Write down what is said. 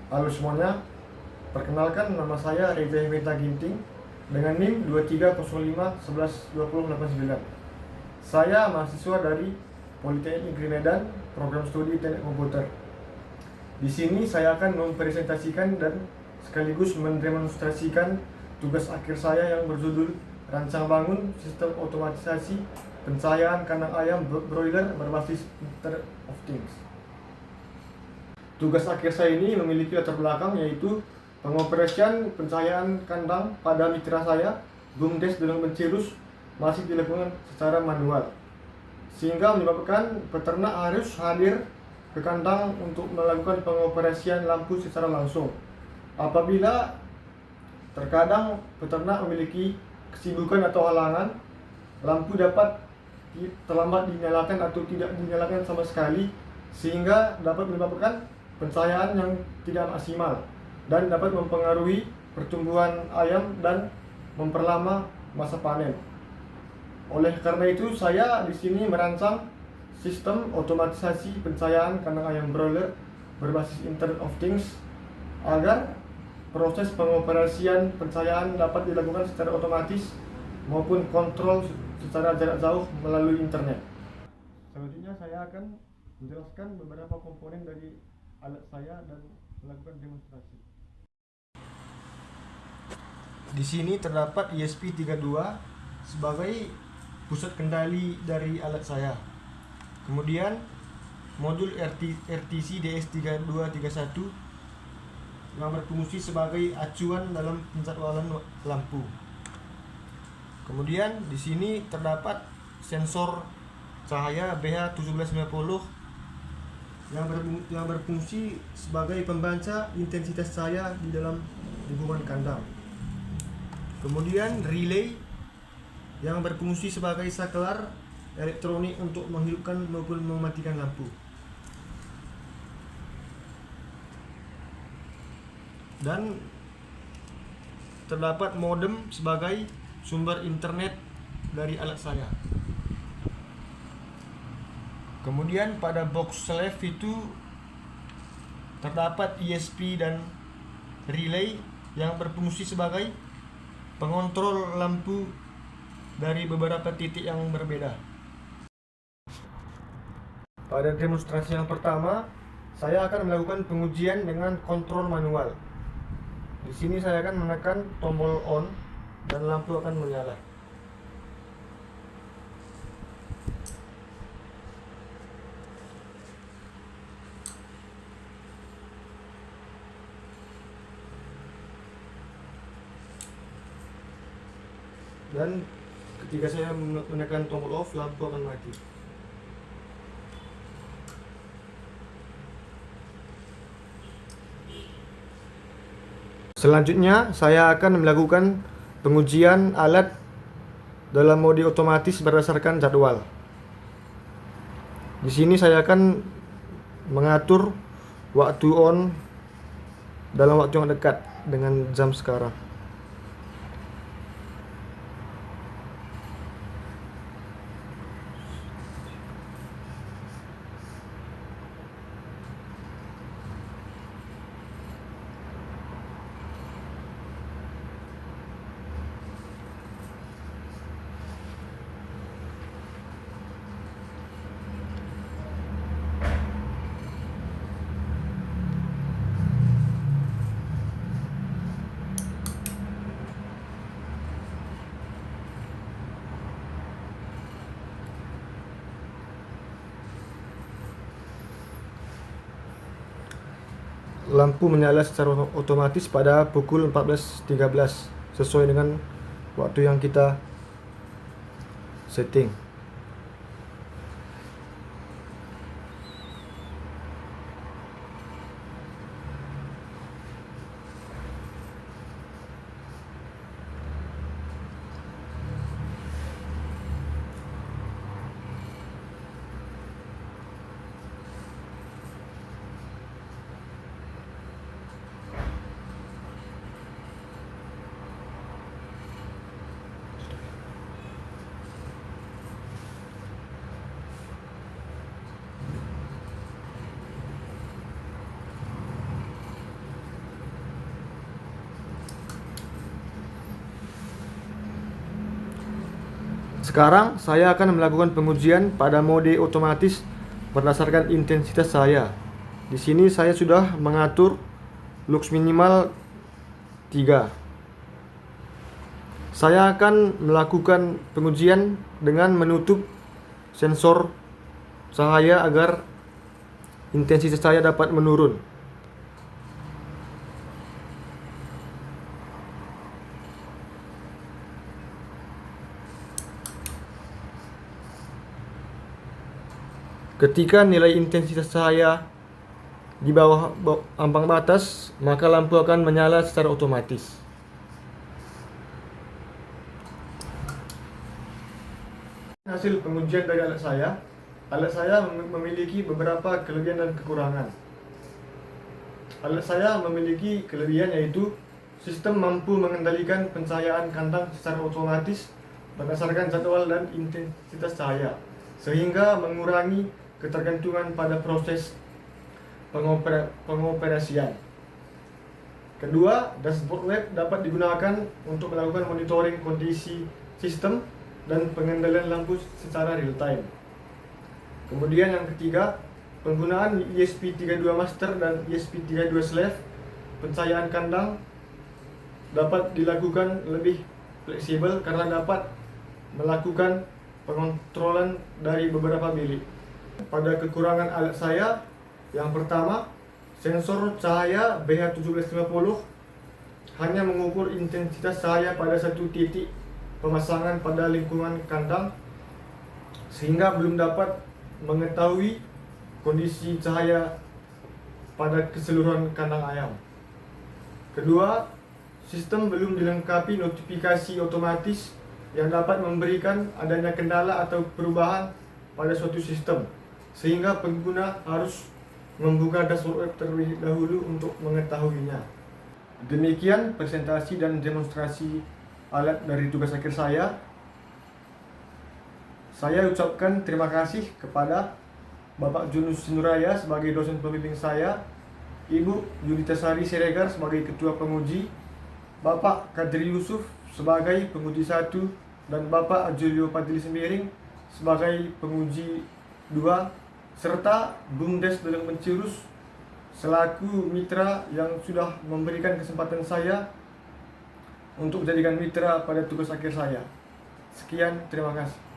Halo semuanya, perkenalkan nama saya Reza Hemeta Ginting dengan NIM 2305112089. Saya mahasiswa dari Politeknik Negeri Medan, program studi Teknik Komputer. Di sini saya akan mempresentasikan dan sekaligus mendemonstrasikan tugas akhir saya yang berjudul Rancang Bangun Sistem Otomatisasi Pencahayaan Kandang Ayam Broiler Berbasis Internet of Things. Tugas akhir saya ini memiliki latar belakang yaitu pengoperasian pencahayaan kandang pada mitra saya, BUMDes Delong Bencirus, masih dilakukan secara manual, sehingga menyebabkan peternak harus hadir ke kandang untuk melakukan pengoperasian lampu secara langsung. Apabila terkadang peternak memiliki kesibukan atau halangan, lampu dapat terlambat dinyalakan atau tidak dinyalakan sama sekali, sehingga dapat menyebabkan pencahayaan yang tidak maksimal dan dapat mempengaruhi pertumbuhan ayam dan memperlama masa panen. Oleh karena itu, saya di sini merancang sistem otomatisasi pencahayaan kandang ayam broiler berbasis Internet of Things agar proses pengoperasian pencahayaan dapat dilakukan secara otomatis maupun kontrol secara jarak jauh melalui internet. Selanjutnya saya akan menjelaskan beberapa komponen dari alat saya dan melakukan demonstrasi. Di sini terdapat ESP32 sebagai pusat kendali dari alat saya. Kemudian modul RTC DS3231 yang berfungsi sebagai acuan dalam penjadwalan lampu. Kemudian di sini terdapat sensor cahaya BH1790 yang berfungsi sebagai pembaca intensitas cahaya di dalam lingkungan kandang. Kemudian relay yang berfungsi sebagai saklar elektronik untuk menghidupkan maupun mematikan lampu. Dan terdapat modem sebagai sumber internet dari alat saya. Kemudian pada box slave itu terdapat ESP dan relay yang berfungsi sebagai pengontrol lampu dari beberapa titik yang berbeda. Pada demonstrasi yang pertama, saya akan melakukan pengujian dengan kontrol manual. Di sini saya akan menekan tombol on dan lampu akan menyala. Dan ketika saya menekan tombol off, lampu akan mati. Selanjutnya, saya akan melakukan pengujian alat dalam mode otomatis berdasarkan jadwal. Di sini saya akan mengatur waktu on dalam waktu yang dekat dengan jam sekarang. Lampu menyala secara otomatis pada pukul 14.13 sesuai dengan waktu yang kita setting. Sekarang saya akan melakukan pengujian pada mode otomatis berdasarkan intensitas saya. Di sini saya sudah mengatur lux minimal 3. Saya akan melakukan pengujian dengan menutup sensor cahaya agar intensitas cahaya dapat menurun. Ketika nilai intensitas cahaya di bawah ambang batas, maka lampu akan menyala secara otomatis. Hasil pengujian dari alat saya memiliki beberapa kelebihan dan kekurangan. Alat saya memiliki kelebihan yaitu sistem mampu mengendalikan pencahayaan kandang secara otomatis berdasarkan jadwal dan intensitas cahaya, sehingga mengurangi ketergantungan pada proses pengoperasian. Kedua, dashboard web dapat digunakan untuk melakukan monitoring kondisi sistem dan pengendalian lampu secara real time. Kemudian yang ketiga, penggunaan ESP32 Master dan ESP32 Slave pencahayaan kandang dapat dilakukan lebih fleksibel karena dapat melakukan pengontrolan dari beberapa bilik. Pada kekurangan alat saya, yang pertama, sensor cahaya BH1750 hanya mengukur intensitas cahaya pada satu titik pemasangan pada lingkungan kandang, sehingga belum dapat mengetahui kondisi cahaya pada keseluruhan kandang ayam. Kedua, sistem belum dilengkapi notifikasi otomatis yang dapat memberikan adanya kendala atau perubahan pada suatu sistem, sehingga pengguna harus membuka dashboard web terlebih dahulu untuk mengetahuinya. Demikian presentasi dan demonstrasi alat dari tugas akhir saya. Saya ucapkan terima kasih kepada Bapak Junus Sinuraya sebagai dosen pembimbing saya, Ibu Yulita Sari Siregar sebagai ketua penguji, Bapak Kadri Yusuf sebagai penguji 1, dan Bapak Julio Padli Sembiring sebagai penguji 2, serta Bumdes Dedeng Mencirus selaku mitra yang sudah memberikan kesempatan saya untuk menjadikan mitra pada tugas akhir saya. Sekian, terima kasih.